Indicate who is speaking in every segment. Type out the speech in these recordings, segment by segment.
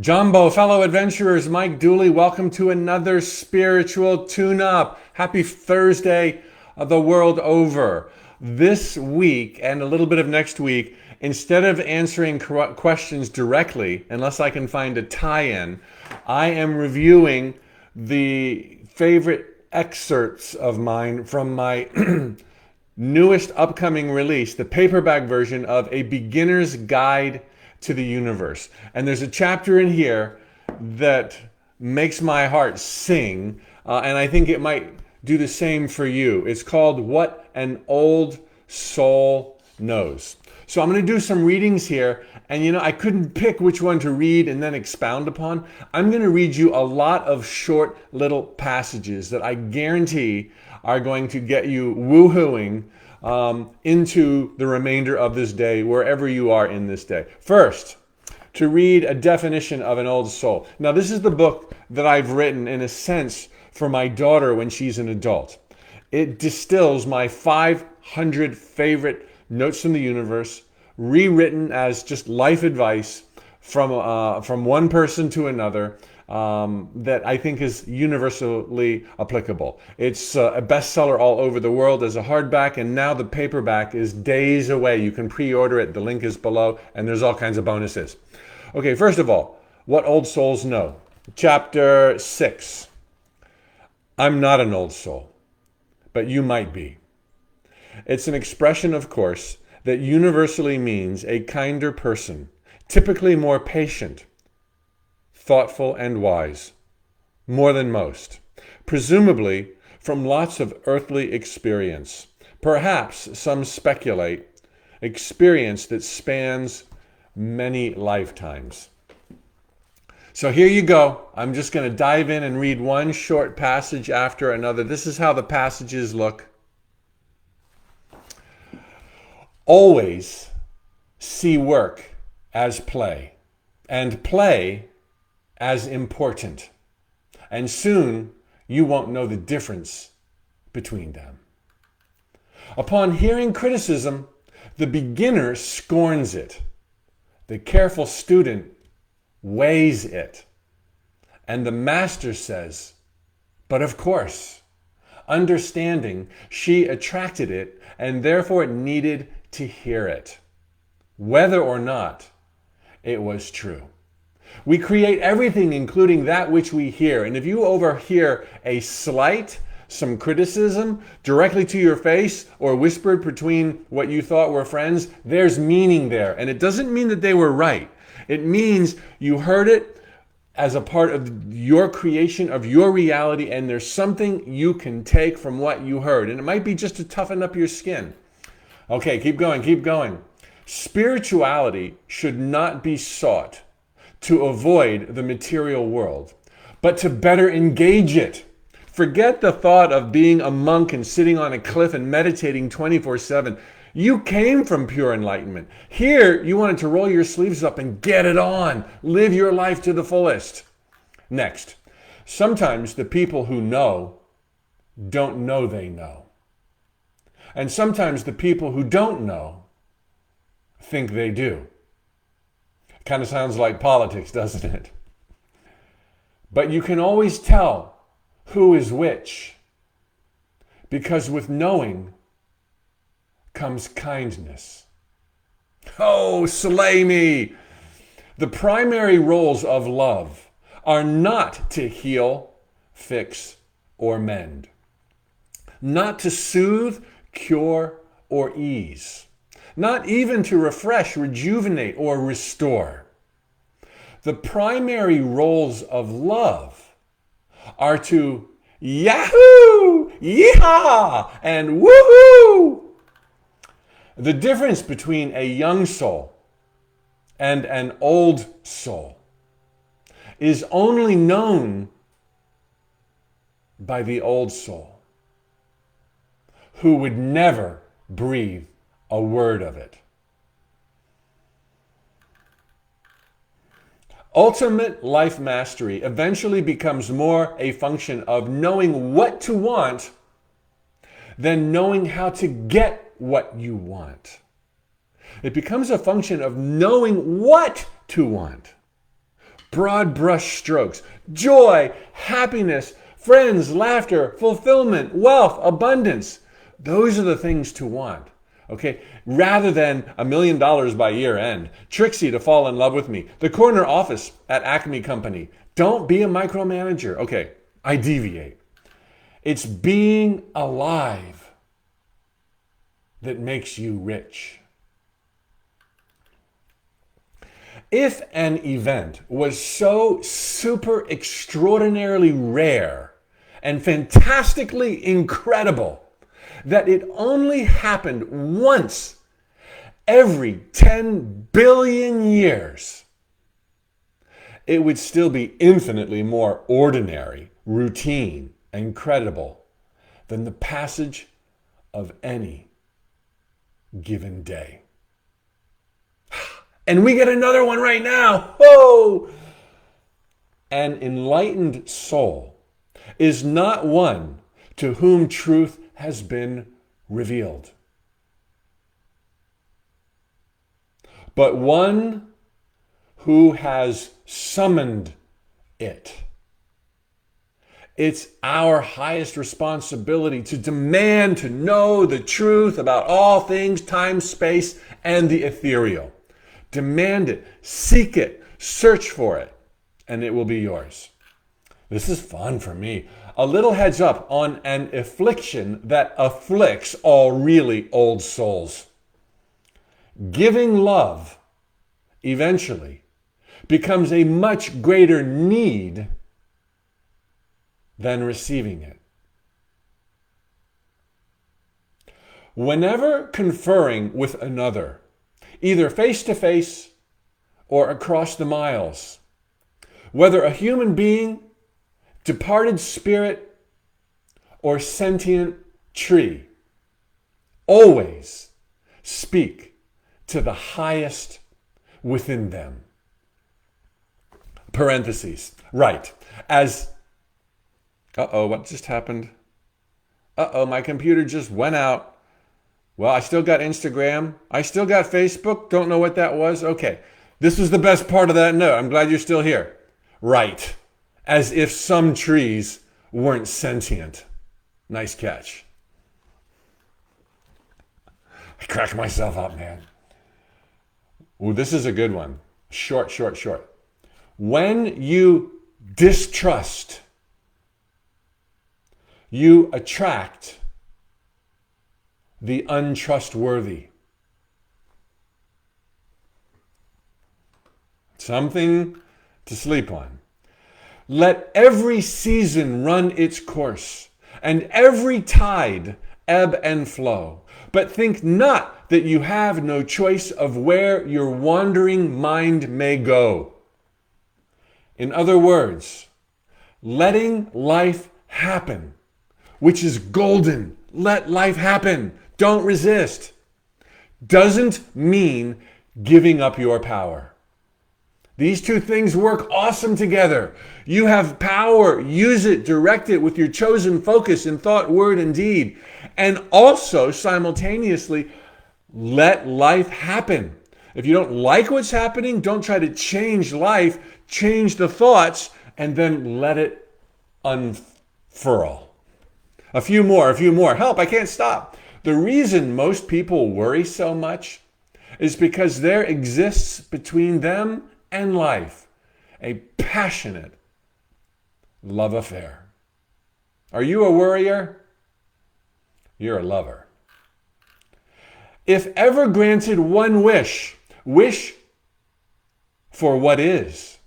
Speaker 1: Jumbo, fellow adventurers, Mike Dooley, welcome to another spiritual tune-up. Happy Thursday, the world over. This week and a little bit of next week, instead of answering questions directly, unless I can find a tie-in, I am reviewing the favorite excerpts of mine from my newest upcoming release, the paperback version of A Beginner's Guide to the Universe. And there's a chapter in here that makes my heart sing, and I think it might do the same for you. It's called What an Old Soul Knows. So I'm going to do some readings here, and I couldn't pick which one to read and then expound upon. I'm going to read you a lot of short little passages that I guarantee are going to get you woohooing into the remainder of this day, wherever you are in this day. First, to read a definition of an old soul. Now, this is the book that I've written, in a sense, for my daughter when she's an adult. It distills my 500 favorite notes from the universe, rewritten as just life advice from one person to another, that I think is universally applicable. It's a bestseller all over the world as a hardback, and now the paperback is days away. You can pre-order it. The link is below, and there's all kinds of bonuses. Okay, first of all, what old souls know. Chapter 6. I'm not an old soul, but you might be. It's an expression, of course, that universally means a kinder person, typically more patient, thoughtful and wise, more than most, presumably from lots of earthly experience. Perhaps some speculate experience that spans many lifetimes. So here you go. I'm just going to dive in and read one short passage after another. This is how the passages look. Always see work as play, and play as important, and soon you won't know the difference between them. Upon hearing criticism, the beginner scorns it. The careful student weighs it. And the master says, but of course, understanding she attracted it and therefore it needed to hear it, whether or not it was true. We create everything, including that which we hear. And if you overhear a slight, some criticism directly to your face or whispered between what you thought were friends, there's meaning there. And it doesn't mean that they were right. It means you heard it as a part of your creation, of your reality, and there's something you can take from what you heard. And it might be just to toughen up your skin. Okay, keep going, keep going. Spirituality should not be sought to avoid the material world, but to better engage it. Forget the thought of being a monk and sitting on a cliff and meditating 24/7. You came from pure enlightenment. Here, you wanted to roll your sleeves up and get it on. Live your life to the fullest. Next, sometimes the people who know don't know they know. And sometimes the people who don't know think they do. Kind of sounds like politics, doesn't it? But you can always tell who is which, because with knowing comes kindness. Oh, slay me! The primary roles of love are not to heal, fix, or mend, not to soothe, cure, or ease, not even to refresh, rejuvenate, or restore. The primary roles of love are to yahoo, yeehaw, and woohoo. The difference between a young soul and an old soul is only known by the old soul, who would never breathe a word of it. Ultimate life mastery eventually becomes more a function of knowing what to want than knowing how to get what you want. It becomes a function of knowing what to want. broad brush strokes. Joy, happiness, friends, laughter, fulfillment, wealth, abundance. Those are the things to want. Okay, rather than $1 million by year end, Trixie to fall in love with me, the corner office at Acme Company. Don't be a micromanager. Okay, I deviate. It's being alive that makes you rich. If an event was so super extraordinarily rare and fantastically incredible that it only happened once every 10 billion years, it would still be infinitely more ordinary, routine, and credible than the passage of any given day. And we get another one right now. Whoa! An enlightened soul is not one to whom truth has been revealed, but one who has summoned it. It's our highest responsibility to demand to know the truth about all things, time, space, and the ethereal. Demand it, seek it, search for it, and it will be yours. This is fun for me. A little heads up on an affliction that afflicts all really old souls. Giving love eventually becomes a much greater need than receiving it. Whenever conferring with another, either face-to-face or across the miles, whether a human being, departed spirit, or sentient tree, always speak to the highest within them. Parentheses. Right. As, what just happened? My computer just went out. Well, I still got Instagram. I still got Facebook. Don't know what that was. Okay. This was the best part of that note. I'm glad you're still here. Right. As if some trees weren't sentient. Nice catch. I crack myself up, man. Ooh, this is a good one. Short. When you distrust, you attract the untrustworthy. Something to sleep on. Let every season run its course, and every tide ebb and flow. But think not that you have no choice of where your wandering mind may go. In other words, letting life happen, which is golden. Let life happen. Don't resist. Doesn't mean giving up your power. These two things work awesome together. You have power. Use it. Direct it with your chosen focus in thought, word, and deed. And also, simultaneously, let life happen. If you don't like what's happening, don't try to change life. Change the thoughts, and then let it unfurl. A few more. Help, I can't stop. The reason most people worry so much is because there exists between them and life a passionate love affair. Are you a worrier? You're a lover. If ever granted one wish for what is,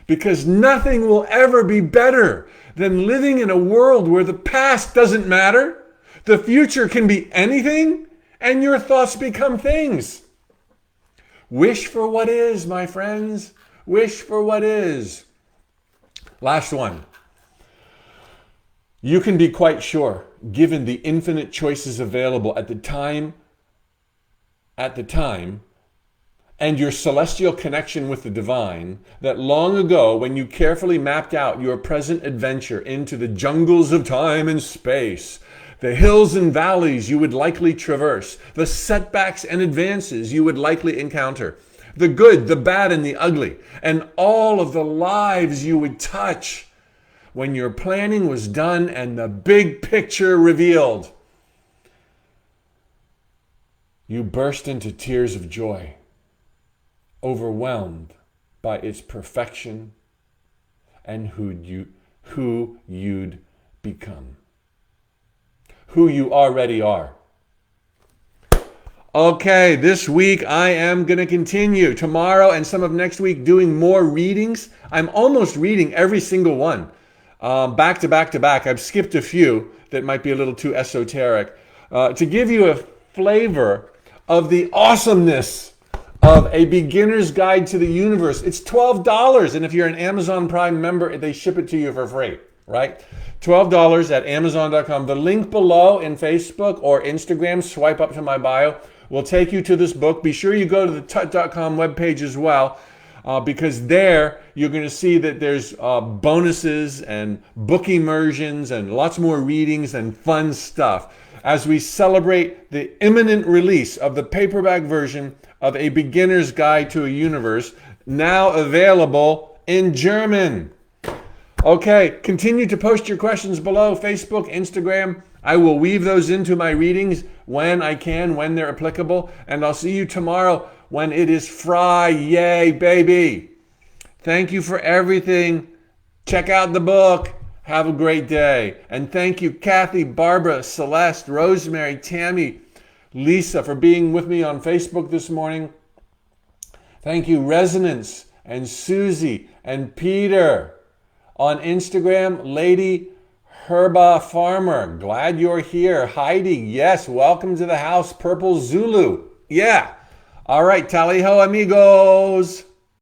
Speaker 1: because nothing will ever be better than living in a world where the past doesn't matter, the future can be anything, and your thoughts become things. Wish for what is, my friends. Wish for what is. Last one. You can be quite sure, given the infinite choices available at the time, and your celestial connection with the divine, that long ago, when you carefully mapped out your present adventure into the jungles of time and space, the hills and valleys you would likely traverse, the setbacks and advances you would likely encounter, the good, the bad, and the ugly, and all of the lives you would touch when your planning was done and the big picture revealed. You burst into tears of joy, overwhelmed by its perfection and who you'd become, who you already are. Okay, this week I am going to continue tomorrow and some of next week doing more readings. I'm almost reading every single one, back to back to back. I've skipped a few that might be a little too esoteric. To give you a flavor of the awesomeness of A Beginner's Guide to the Universe. It's $12, and if you're an Amazon Prime member, they ship it to you for free, right? $12 at Amazon.com. The link below in Facebook or Instagram, swipe up to my bio, will take you to this book. Be sure you go to the tut.com webpage as well, because there you're going to see that there's bonuses and book immersions and lots more readings and fun stuff as we celebrate the imminent release of the paperback version of A Beginner's Guide to a Universe, now available in German. Okay, continue to post your questions below, Facebook, Instagram. I will weave those into my readings when I can, when they're applicable, and I'll see you tomorrow when it is Friday, baby. Thank you for everything. Check out the book. Have a great day. And thank you, Kathy, Barbara, Celeste, Rosemary, Tammy, Lisa, for being with me on Facebook this morning. Thank you, Resonance, and Susie, and Peter. On Instagram, Lady Herba Farmer. Glad you're here. Heidi, yes, welcome to the house. Purple Zulu. Yeah. All right, tally ho, amigos.